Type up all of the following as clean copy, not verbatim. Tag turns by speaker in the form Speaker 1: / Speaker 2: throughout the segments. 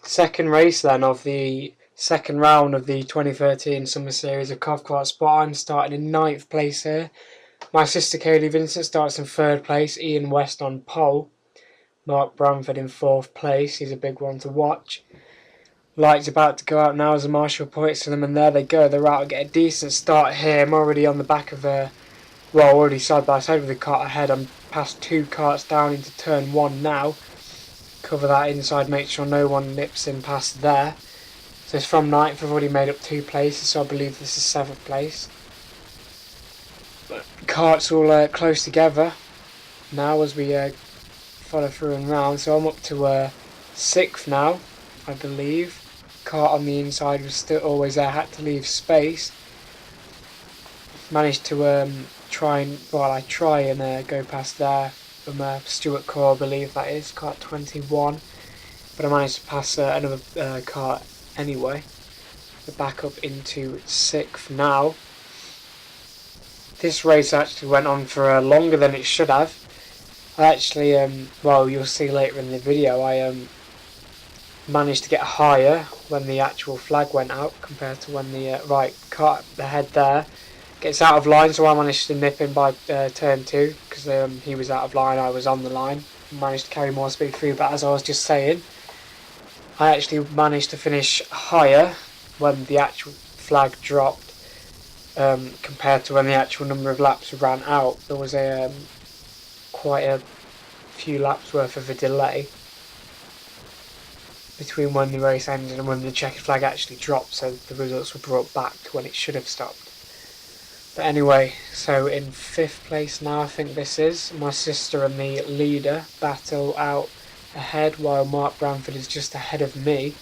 Speaker 1: Second race then of the second round of the 2013 Summer Series of Covkartsport. I'm starting in 9th place here. My sister Kaylee Vincent starts in 3rd place, Ian West on pole, Mark Bramford in 4th place. He's a big one to watch. Light's about to go out now as the marshal points to them, and there they go. They're out to get a decent start here. I'm already on the back of already side by side with the cart ahead. I'm past 2 carts down into turn 1 now. Cover that inside, make sure no one nips in past there. So it's from 9th, I've already made up 2 places, so I believe this is 7th place. But carts all close together now as we follow through and round. So I'm up to 6th now, I believe. Cart on the inside was still always there, had to leave space. Managed to try and go past there from Stuart Core, I believe that is, cart 21. But I managed to pass another cart anyway. We're back up into 6th now. This race actually went on for longer than it should have. I actually, you'll see later in the video, I managed to get higher when the actual flag went out compared to when the cart ahead there gets out of line, so I managed to nip in by turn 2 because he was out of line, I was on the line. Managed to carry more speed through, but as I was just saying, I actually managed to finish higher when the actual flag dropped compared to when the actual number of laps ran out. There was quite a few laps worth of a delay between when the race ended and when the checkered flag actually dropped, so the results were brought back to when it should have stopped. But anyway, so in 5th place now, I think this is. My sister and the leader battle out ahead while Mark Bramford is just ahead of me.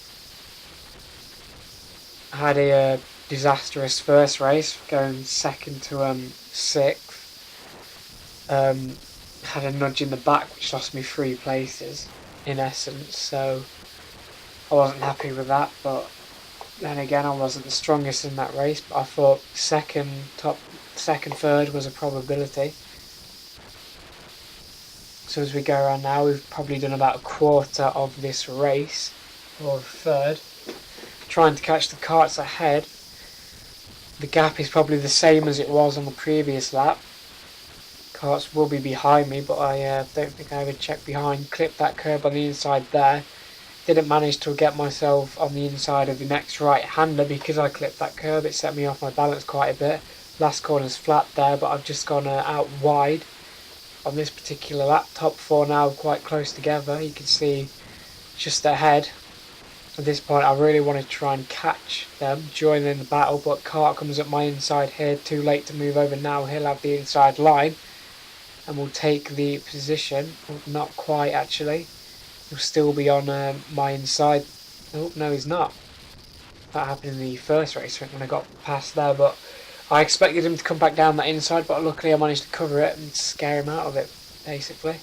Speaker 1: I had a disastrous first race, going 2nd to 6th. Had a nudge in the back which lost me 3 places in essence, so I wasn't happy with that, but then again I wasn't the strongest in that race, but I thought second, third was a probability. So as we go around now, we've probably done about a quarter of this race, or a third, trying to catch the carts ahead. The gap is probably the same as it was on the previous lap. Carts will be behind me, but I don't think I ever checked behind. Clipped that curb on the inside there. Didn't manage to get myself on the inside of the next right-hander because I clipped that curb. It set me off my balance quite a bit. Last corner's flat there, but I've just gone out wide on this particular lap. Top 4 now quite close together. You can see just ahead. At this point I really want to try and catch them, join in the battle, but cart comes up my inside here. Too late to move over now. He'll have the inside line and will take the position. Not quite actually. He'll still be on my inside. Oh, no, he's not. That happened in the first race when I got past there, but I expected him to come back down that inside, but luckily I managed to cover it and scare him out of it, basically.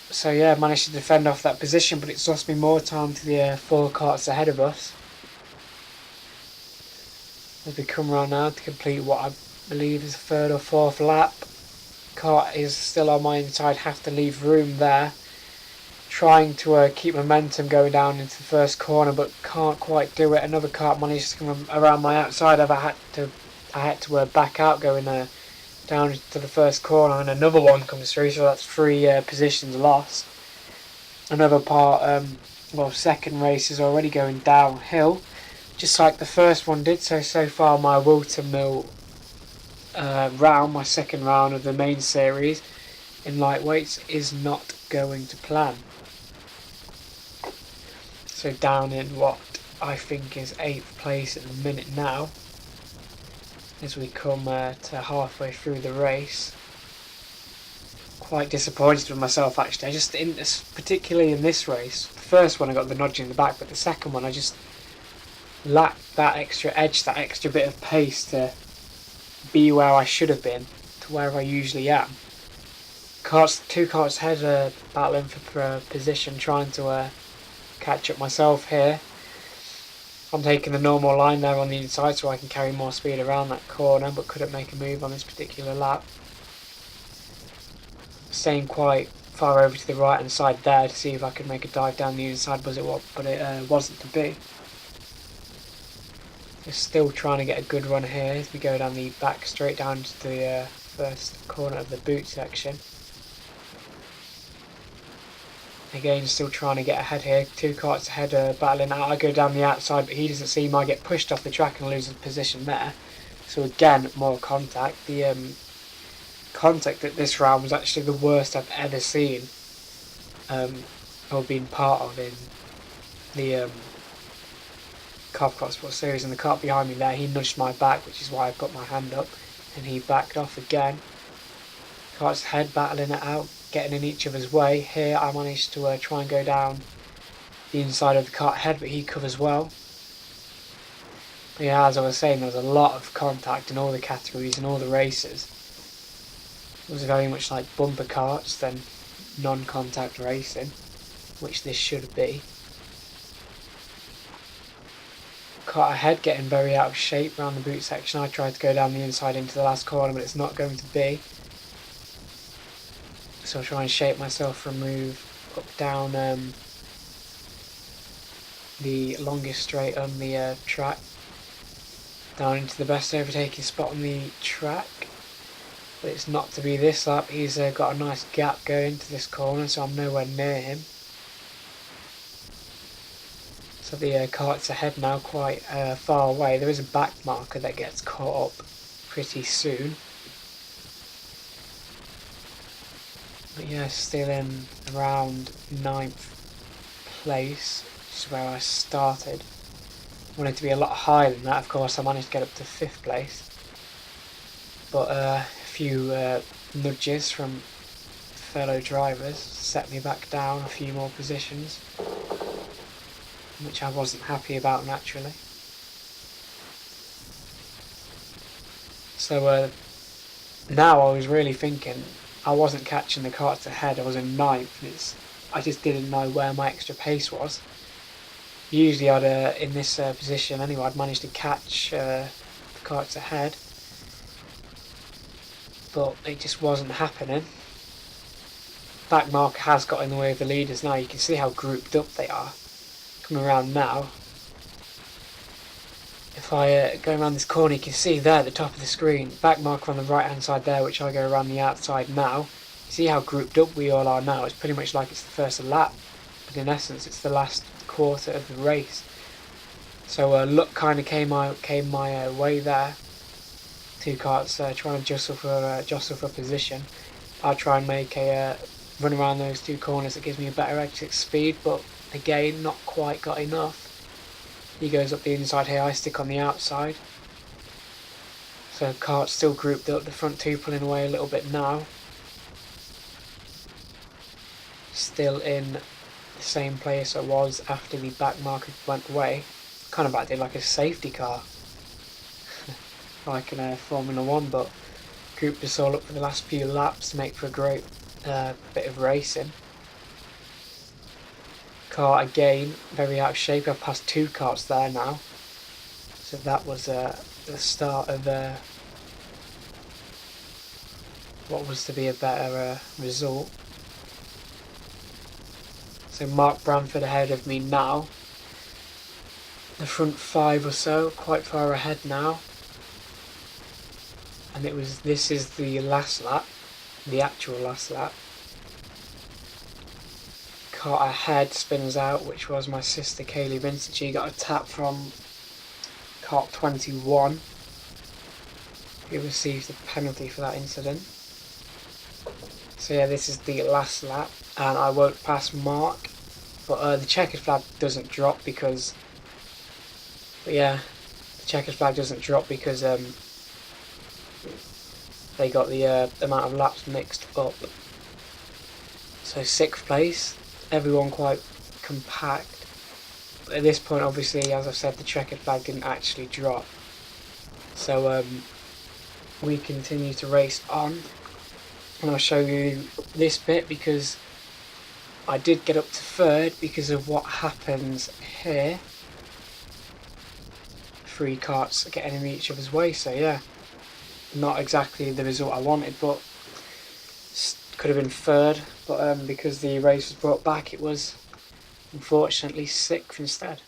Speaker 1: So yeah, I managed to defend off that position, but it's lost me more time to the 4 carts ahead of us. As we come around now to complete what I believe is the 3rd or 4th lap. Cart is still on my inside, have to leave room there. Trying to keep momentum going down into the first corner, but can't quite do it. Another cart managed to come around my outside. I had to back out going down to the first corner, and another one comes through. So that's 3 positions lost. Another part, second race is already going downhill, just like the first one did. So far my Whilton round, my second round of the main series in lightweights, is not going to plan. So down in what I think is 8th place at the minute now, as we come to halfway through the race. Quite disappointed with myself actually. Particularly in this race, the first one I got the nudge in the back, but the second one I just lacked that extra edge, that extra bit of pace to be where I should have been, to where I usually am. 2 carts ahead, battling for position, trying to catch up myself here. I'm taking the normal line there on the inside so I can carry more speed around that corner, but couldn't make a move on this particular lap. Staying quite far over to the right hand side there to see if I could make a dive down the inside, but it wasn't to be. Just still trying to get a good run here as we go down the back straight down to the first corner of the boot section. Again, still trying to get ahead here. 2 karts ahead, battling out. I go down the outside, but he doesn't see him. I get pushed off the track and lose his position there. So again, more contact. The contact at this round was actually the worst I've ever seen or been part of in the Covkartsport series. And the kart behind me there, he nudged my back, which is why I put my hand up, and he backed off again. Karts ahead, battling it out, getting in each other's way. Here I managed to try and go down the inside of the kart head, but he covers well. But yeah, as I was saying, there was a lot of contact in all the categories and all the races. It was very much like bumper karts than non-contact racing, which this should be. Kart ahead, getting very out of shape around the boot section. I tried to go down the inside into the last corner, but it's not going to be. So I'll try and shape myself for a move up down the longest straight on the track, down into the best overtaking spot on the track, but it's not to be this lap. He's got a nice gap going to this corner, so I'm nowhere near him. So the kart's ahead now, quite far away. There is a back marker that gets caught up pretty soon. But yeah, still in around 9th place, which is where I started. Wanted to be a lot higher than that. Of course, I managed to get up to 5th place. But a few nudges from fellow drivers set me back down a few more positions, which I wasn't happy about naturally. So now I was really thinking, I wasn't catching the karts ahead, I was in 9th. I just didn't know where my extra pace was. Usually I'd, in this position anyway, I'd manage to catch the karts ahead, but it just wasn't happening. Back marker has got in the way of the leaders now. You can see how grouped up they are. Coming around now, if I go around this corner, you can see there at the top of the screen, back marker on the right hand side there, which I go around the outside now. See how grouped up we all are now. It's pretty much like it's the first lap, but in essence it's the last quarter of the race. So luck kind of came my way there. 2 karts trying to jostle for position. I'll try and make a run around those 2 corners that gives me a better exit speed, but again not quite got enough. He goes up the inside here, I stick on the outside. So kart's still grouped up, the front 2 pulling away a little bit now. Still in the same place I was after the back marker went away. Kind of acted like a safety car, like in Formula 1, but grouped us all up for the last few laps to make for a great bit of racing. Kart again, very out of shape. I've passed 2 karts there now. So that was the start of what was to be a better result. So Mark Bramford ahead of me now. The front 5 or so, quite far ahead now. And this is the last lap, the actual last lap. Kart ahead spins out, which was my sister Kaylee Vincent. She got a tap from kart 21. He received a penalty for that incident. So yeah, this is the last lap, and I won't pass Mark. But the checkered flag doesn't drop because. But yeah, the checkered flag doesn't drop because they got the amount of laps mixed up. So 6th place. Everyone quite compact. But at this point, obviously, as I've said, the checkered flag didn't actually drop. So we continue to race on, and I'll show you this bit because I did get up to 3rd because of what happens here. 3 karts getting in each other's way. So yeah, not exactly the result I wanted, but could have been 3rd. but because the race was brought back, it was unfortunately 6th instead.